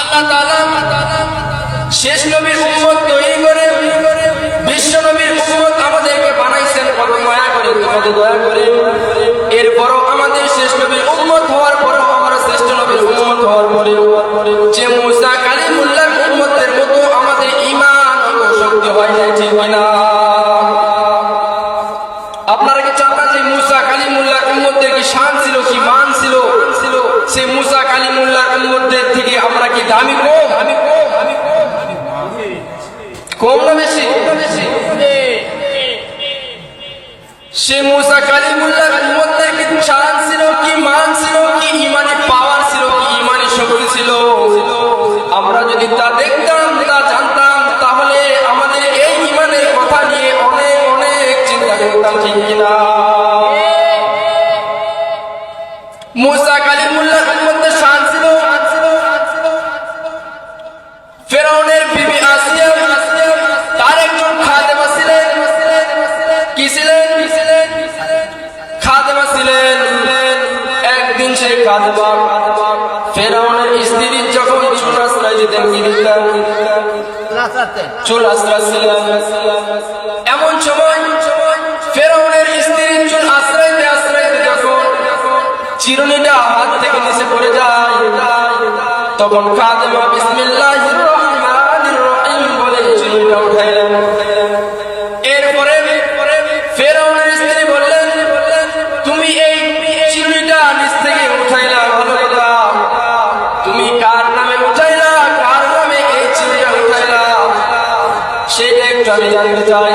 আল্লাহ তাআলা শেষ নবীর উম্মত তৈরি করে বিশ্ব নবীর উম্মত আমাদেরকে বানাইছেন কত মায়া করে, কত দয়া করে। এরপরও আমাদের শেষ নবীর উম্মত হওয়ার পরেও, আমরা শ্রেষ্ঠ নবীর উম্মত হওয়ার পরেও যে মুসা কালিমুল্লাহর উম্মতের মতো আমাদের ঈমান ও শক্তি হয় না, ঠিক না? আপনারা কি চান না যে মুসা কালিমুল্লাহর উম্মতদের কি শান ছিল, কি মান ছিল? সে মুসা কালিমুল্লাহর উম্মতদের থেকে আমরা কি দামি কম? কম না বেশি? সে মুসা কালিমুল্লাহর উম্মতদের কি শান ছিল, কি মান ছিল, কি ঈমানি পাওয়ার ছিল, কি ঈমানি শক্তি ছিল? আমরা যদি তা দেখতাম, তা জানতাম, তাহলে আমাদের এই ঈমানের কথা নিয়ে অনেক অনেক চিন্তা করতাম, ঠিক কিনা? মুসা কালিমুল্লাহর উম্মতদের শান ছিল ফেরাউনের বিবি আসিয়া, তার একজন খাদেমা ছিলেন। কি ছিলেন? খাদেমা ছিলেন। একদিন সেই খাদেমা ফেরাউনের স্ত্রী যখন চুল আশ্রয় দিতেন, কি দিতেন? চুল আশ্রয়। এমন সময় ফেরাউনের স্ত্রীর চুল আশ্রয় যখন চিরুনিটা হাত থেকে নিচে পড়ে যায়, তখন খাদেমা বিসমিল্লাহির রহমানির রহিম বলে চিরুনিটা উঠাইলেন। এরপরে ফেরাউনের স্ত্রী বললেন, তুমি এই চিরুনিটা নিচ থেকে উঠাইলা, ভালো কথা, তুমি কার নামে উঠাইলা, কার নামে এই চিরুনিটা উঠাইলা, সেটা একটু আমি জানতে চাই।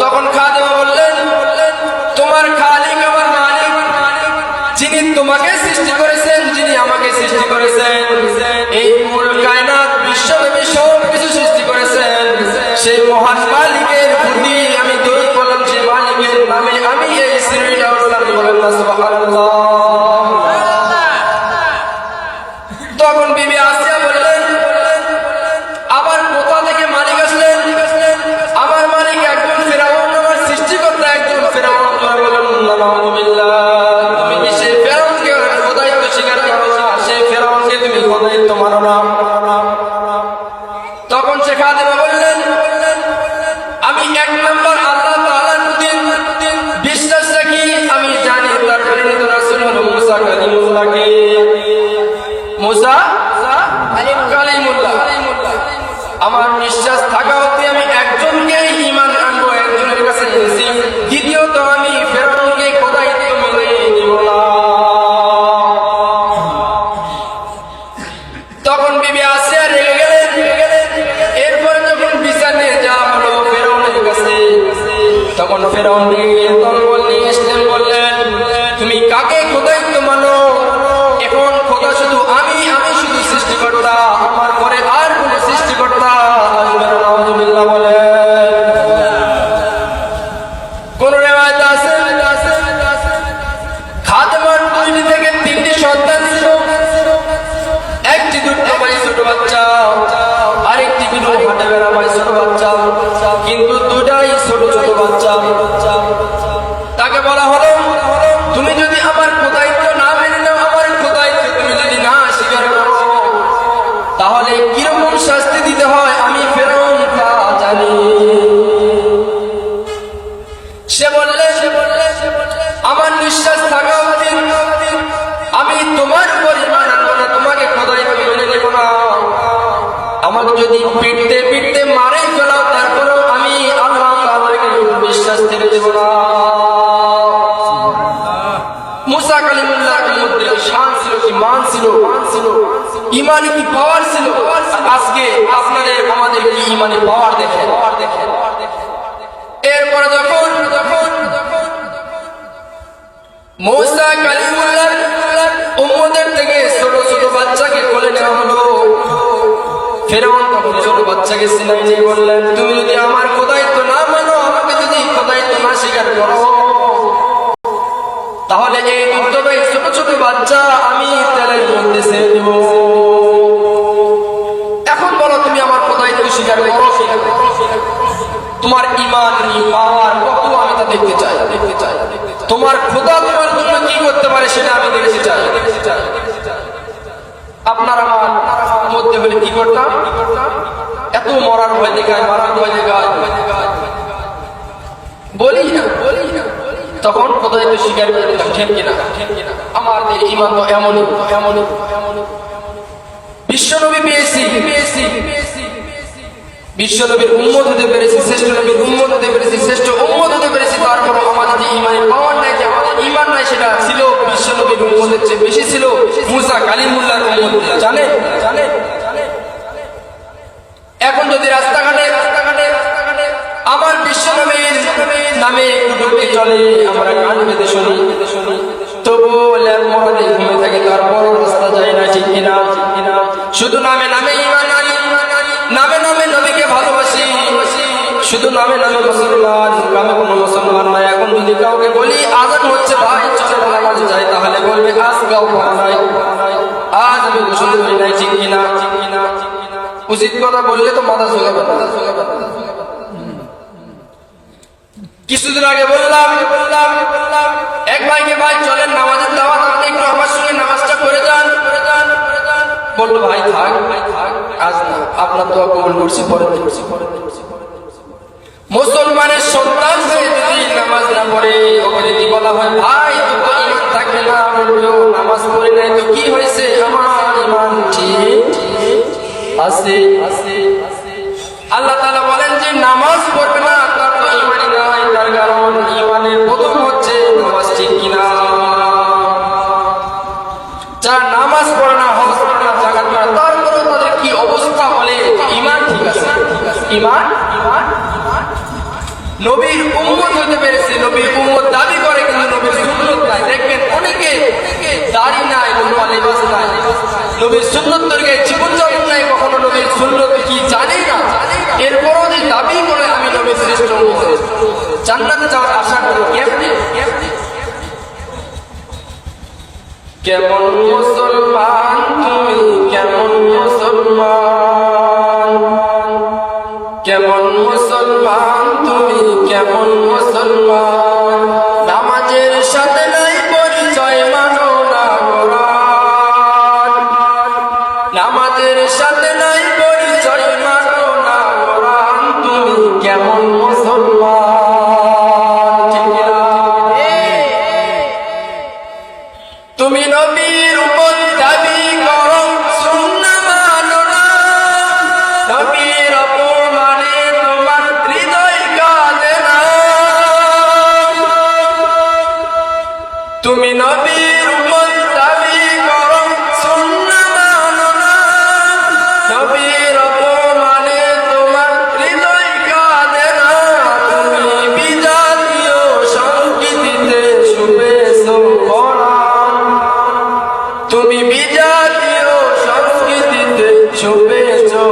তখন খাদেমা বললেন, তোমার খালিক আমার মালিক, যিনি তোমাকে সৃষ্টি করেছেন, যিনি আমাকে সৃষ্টি করেছেন, এই মূল কায়নাত বিশ্বব্যাপী সব কিছু সৃষ্টি করেছেন, সেই মহান মালিকের প্রতি আমি দোষ করলাম, সেই মালিকের নামে আমি এই চিরুনিটা উঠালাম। বলেন না সুবহানাল্লাহ। তখন বিবি আসিয়া বললেন, আবার কোথা থেকে মালিক আসলেন? আমার মালিক একজন ফেরাউন, আমার সৃষ্টিকর্তা একজন ফেরাউন। বলেন আলহামদুলিল্লাহ। তুমি কি সেই ফেরাউনকে খোদাইত্ব স্বীকার করো না? সেই ফেরাউনকে তুমি খোদাইত্ব মানো না? তখন সে খাদেমা বললেন, আমি এক নম্বর আল্লাহ তাআলার প্রতি বিশ্বাস রাখি, আমি জানি তার প্রেরিত রাসূল হলো মুসা কালিমুল্লাহকে। মুসা কালিমুল্লাহ। আমার বিশ্বাস থাকা অবধি আমি একজনকে ঈমান আনবো, একজনের কাছে এসেছি। দ্বিতীয়ত আমি ফেরাউনকে খোদাইত্ব মেনে নিব না। তখন বিবি আসিয়া রেগে গেলেন। এরপরে যখন বিচার নিয়ে যাওয়া হলো ফেরাউনের কাছে, তখন ফেরাউন বললেন, তুমি কাকে খোদাইত্ব মানো? এখন খোদা শুধু আমি শুধু সৃষ্টিকর্তা, আমার পরে আর কোন সৃষ্টিকর্তা আসবেন না। আলহামদুলিল্লাহ বলেন। কোন রিওয়ায়াতে আছে খাদেমার 2 থেকে 3টি সন্তান ছিল। একটি দুধ পাই ছোট বাচ্চা, আরেকটি বিধু হাটে বেড়া পাই ছোট বাচ্চা, কিন্তু দুটাই ছোট ছোট বাচ্চা। তাকে বলা হলো, তুমি যদি আমার খোদাইত্ব না মেনে নাও, আমার খোদাইত্ব তুমি যদি না স্বীকার করো, তাহলে কিরকম শাস্তি দিতে হয় আমি ফেরাউন তা জানি। সে বললে, আমার নিঃশ্বাস থাকা অবধি আমি তোমার উপর ঈমান আনবো না, তোমাকে খোদাইত্ব মেনে নেব না। আমাকে যদি পিটতে পিটতে মারে ফেলাও, তারপরেও আমি আল্লাহ তাআলাকে বিশ্বাস ছেড়ে দেব না। মুসা কালিমুল্লাহর মধ্যে শান ছিল, কি মান ছিল, ঈমানি কি পাওয়ার ছিল। আজকে আপনাদের আমাদের কি ঈমানি পাওয়ার দেখেন। এরপরে যখন মুসা কালিমুল্লাহর উম্মতের থেকে ছোট ছোট বাচ্চাকে কোলে নেওয়া হলো, ফেরাউন তখন ছোট বাচ্চাকে সিনাই নিয়ে বললেন, তুমি যদি আমার খোদাইত্ব না মানো, আমাকে যদি খোদাইত্ব না স্বীকার করো, তাহলে এই দুধবাই ছোট ছোট বাচ্চা আমি তেলের মধ্যে ছেড়ে দিব। এখন বলো, তুমি আমার খোদাইত্ব স্বীকার করো? তোমার ঈমান পাওয়ার কত আমি তা দেখতে চাই। তোমার খোদা তোমার জন্য কি করতে পারে সেটা আমি দেখতে চাই। আপনার আমার হলে কি করতাম? এত মরার ভয় দেখায়, মারার ভয় দেখায়, বলি না। তখন কোথায় একটু স্বীকার করে দিলাম, ঠিক কিনা? আমাদের ঈমান তো এমনই। বিশ্বনবী পেয়েছি, বিশ্বনবীর উম্মত হতে পেরেছি, শ্রেষ্ঠ নবীর উম্মত হতে পেরেছি, শ্রেষ্ঠ উম্মত হতে পেরেছি। তারপর আমাদের যে ঈমানের পাওয়ার নাই, যে আমাদের ঈমান নাই, সেটা ছিল বিশ্বনবীর উম্মতের চেয়ে বেশি ছিল মুসা কালিমুল্লাহর উম্মত। জানেন? এখন যদি রাস্তাঘাটে আমার বিশ্বনবীর নামে ডুবে চলে, আমরা গান বেঁধে শুনি, তবুও ল্যাব মরাতে ঘুমে থাকি, তারপর রাস্তা যায় না, ঠিক কিনা? শুধু নামে ঈমান আনি, নামে নবীকে ভালোবাসি, শুধু নামে মুসলমান, নামে কোনো মুসলমান নাই। এখন যদি কাউকে বলি আজান হচ্ছে ভাই চলে নামাজে যাই, তাহলে বলবে আজ গাও পড়া নাই, আজ আমি গোসল করি নাই, ঠিক কিনা? উচিত কথা বললে তো মাথা ঝোলাবে না। কিছুদিন আগে বললাম এক ভাইকে, ভাই চলেন নামাজের দাওয়াত, আপনি একটু আমার সঙ্গে নামাজটা করে যান। বললো ভাই থাক, আজ না, আপনার দোয়া কবুল করছি, পরে করছি। মুসলমানের সন্তান হয়ে যদি নামাজ না পড়ে, ওকে যদি বলা হয় ভাই তো ঈমান থাকবে না, বললো নামাজ পড়ে নাই তো কি হয়েছে, আমার ঈমান ঠিক আছে। আল্লাহ তাআলা বলেন যে নামাজ পড়বে না, তার তো ঈমান নাই। তার কারণ ঈমানের প্রথম হচ্ছে নামাজ, ঠিক কিনা? যারা নামাজ পড়ে না, হজ করে না, যাকাত করে না, তারপরেও তাদের কি অবস্থা বলে ঈমান ঠিক আছে? ঈমান নবীর উম্মত হতে পেরেছে, নবীর উম্মত দাবি করে, কিন্তু নবীর সুন্নাত নাই। দেখবেন অনেকে দাড়ি নাই, লম্বা লেবাস নাই, নবীর সুন্নাত তরিকে জীবন যাপন নাই, কখনো নবীর সুন্নাত কি জানে না। এরপরও যে দাবি করে আমি নবীর শ্রেষ্ঠ উম্মত, জান্নাতে যাওয়ার আশা করি, কেমন মুসলমান তুমি, কেমন মুসলমান, কেমন মুসলমান তুমি, কেমন মুসলমান, নামাজের সাথে নাই পরিচয়, মানো না কোরআন, নামাজের সাথে নাই পরিচয়, মানো না কোরআন, তুমি কেমন মুসলমান, ঠিক কিনা? তুমি নবীর উপর দাবি করো, সুন্নাহ মানো না, নবীর অপমানে তোমার হৃদয় কাঁদে না। তুমি নবীর উপর দাবি করো, সুন্নাহ মানো না, নবীর অপমানে তোমার হৃদয় কাঁদে না। তুমি বিজাতীয় সংস্কৃতিতে শুভেচ্ছা কোরআন, তুমি বিজাতীয় সংস্কৃতিতে শুভেচ্ছা